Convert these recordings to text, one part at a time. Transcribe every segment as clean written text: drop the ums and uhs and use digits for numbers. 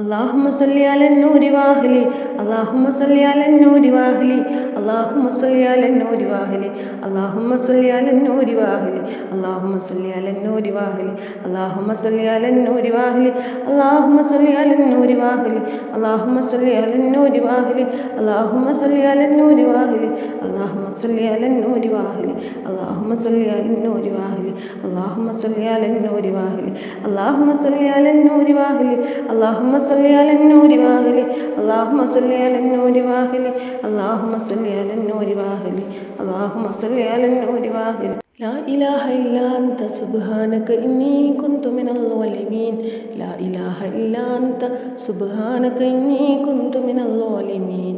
اللهم صل على النور واهلي اللهم صل على النور واهلي اللهم صل على النور واهلي اللهم صل على النور واهلي اللهم صل على النور واهلي اللهم صل على النور واهلي اللهم صل على النور واهلي اللهم صل على النور واهلي اللهم صل على النور واهلي اللهم صل على النور واهلي اللهم صل على النور واهلي اللهم صل على النور واهلي اللهم صل على النور واهلي اللهم صل على النور واهلي اللهم صل على النور واهلي اللهم صل على النور واهلي اللهم صل على النور واهلي لا إله إلا أنت سبحانك إني كنت من الظالمين لا إله إلا أنت سبحانك إني كنت من الظالمين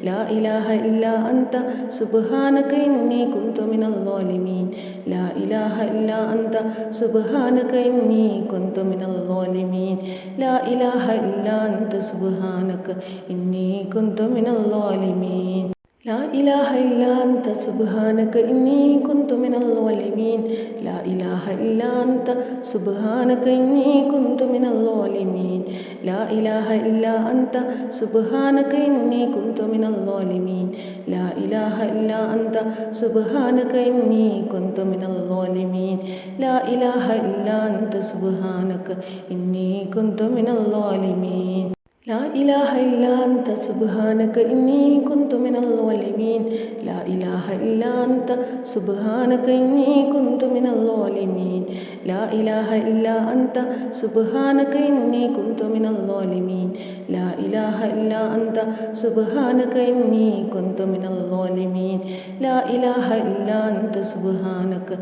لا إله إلا أنت سبحانك إني كنت من الظالمين لا إله إلا أنت سبحانك إني كنت من الظالمين لا إله إلا أنت سبحانك إني كنت من الظالمين لا إله إلا أنت سبحانك إني كنت من الظالمين لا إله إلا أنت سبحانك إني كنت من الظالمين لا إله إلا أنت سبحانك إني كنت من الظالمين لا إله إلا أنت سبحانك إني كنت من الظالمين لا إله إلا أنت سبحانك إني كنت من الظالمين لا إله إلا أنت سبحانك إني كنت من الظالمين لا إله إلا أنت سبحانك إني كنت من الظالمين لا إله إلا أنت سبحانك إني كنت من الظالمين لا إله إلا أنت سبحانك إني كنت من الظالمين لا إله إلا أنت سبحانك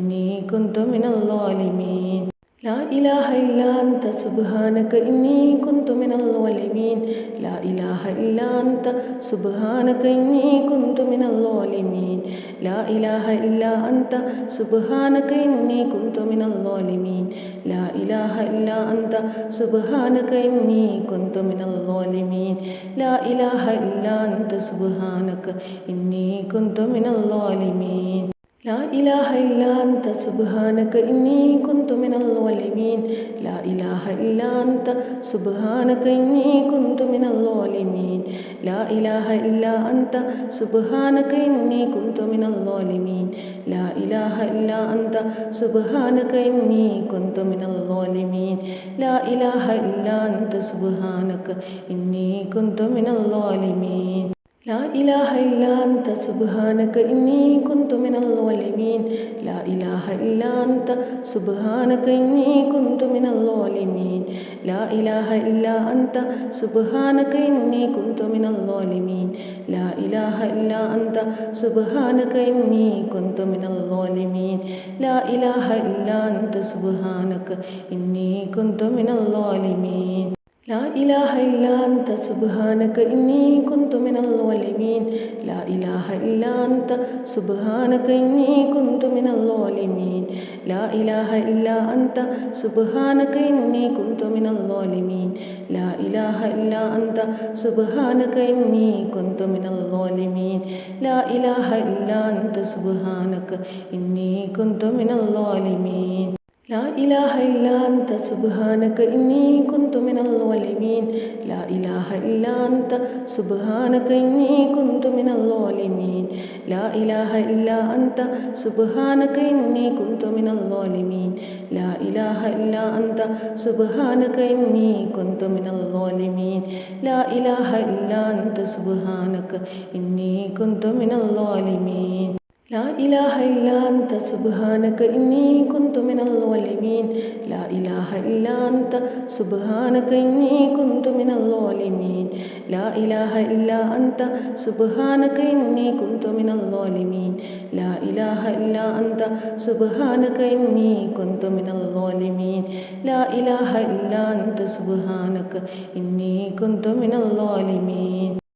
إني كنت من الظالمين لا إله إلا أنت سبحانك إني كنت من الظالمين لا إله إلا أنت سبحانك إني كنت من الظالمين لا إله إلا أنت سبحانك إني كنت من الظالمين لا إله إلا أنت سبحانك إني كنت من الظالمين لا إله إلا أنت سبحانك إني كنت من الظالمين لا إله إلا أنت سبحانك إني كنت من الظالمين لا إله إلا أنت سبحانك إني كنت من الظالمين لا إله إلا أنت سبحانك إني كنت من الظالمين لا إله إلا أنت سبحانك إني كنت من الظالمين لا إله إلا أنت سبحانك إني كنت من الظالمين لا إله إلا أنت سبحانك إني كنت من الظالمين لا إله إلا أنت سبحانك إني كنت من الظالمين لا إله إلا أنت سبحانك إني كنت من الظالمين لا إله إلا أنت سبحانك إني كنت من الظالمين لا إله إلا أنت سبحانك إني كنت من الظالمين لا إله إلا أنت سبحانك إني كنت من الظالمين لا إله إلا أنت سبحانك إني كنت من الظالمين لا إله إلا أنت سبحانك إني كنت من الظالمين لا إله إلا أنت سبحانك إني كنت من الظالمين لا إله إلا أنت سبحانك إني كنت من الظالمين لا إله إلا أنت سبحانك إني كنت من الظالمين لا إله إلا أنت سبحانك إني كنت من الظالمين لا إله إلا أنت سبحانك إني كنت من الظالمين لا إله إلا أنت سبحانك إني كنت من الظالمين لا إله إلا أنت سبحانك إني كنت من الظالمين لا إله إلا أنت سبحانك إني كنت من الظالمين لا إله إلا أنت سبحانك إني كنت من الظالمين لا إله إلا أنت سبحانك إني كنت من الظالمين لا إله إلا أنت سبحانك إني كنت من الظالمين لا إله إلا أنت سبحانك إني كنت من الظالمين